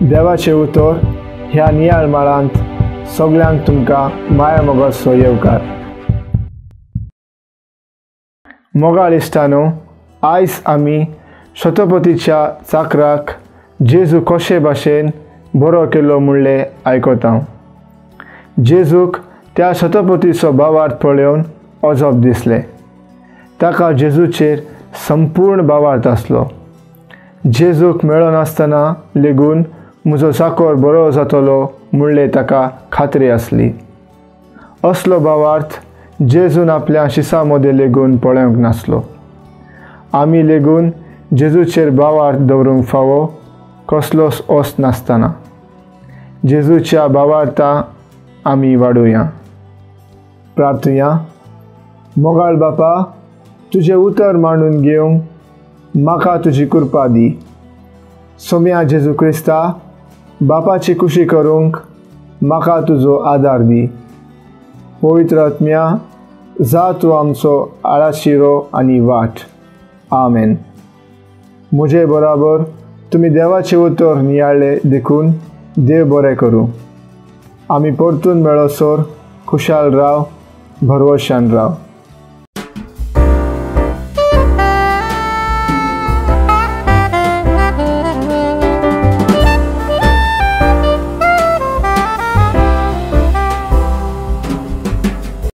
देवाचे उतर ह्या नियाळ माळांत सगळ्यांक तुमकां माया मोगाचो येवकार। मोगाळ इश्टानो, आयज आमी शतपतीच्या चाकराक जेजू कशे भाशेन बरो केलो म्हणलें आयकता। जेजूक त्या शतपतीचो भावार्थ पळोवन अजब दिसलें। ताका जेजूचेर संपूर्ण भावार्थ आसलो। जेजूक मेळो नासतना लेगून म्हजो चाकर बरो जातलो म्हणलें ताका खात्री आसली। असलो भावार्थ जेजून आपल्या शिसा मदें लेगून पळोवंक नासलो। आमी लेगून जेजूचेर भावार्थ दवरूंक फावो कसलोच ओस नासतना। जेजूच्या भावार्था आमी वाडुया। प्रार्थुया। मोगाळ बापा, तुजें उतर मांडून घेवंक म्हाका तुजी कृपा दी। सोम्या जेजू क्रिस्ता, बापाची खुशी करूंक म्हाका तुजो आदार दी। पवित्र आत्म्या, जा तूं आमचो आळाशिरो आनी वाट। आमेन। म्हजे बराबर तुमी देवाचे उतर नियाळ्ळे देखून देव बरें करूं। आमी परतून मेळोसर खुशाल राव, भरवशान राव।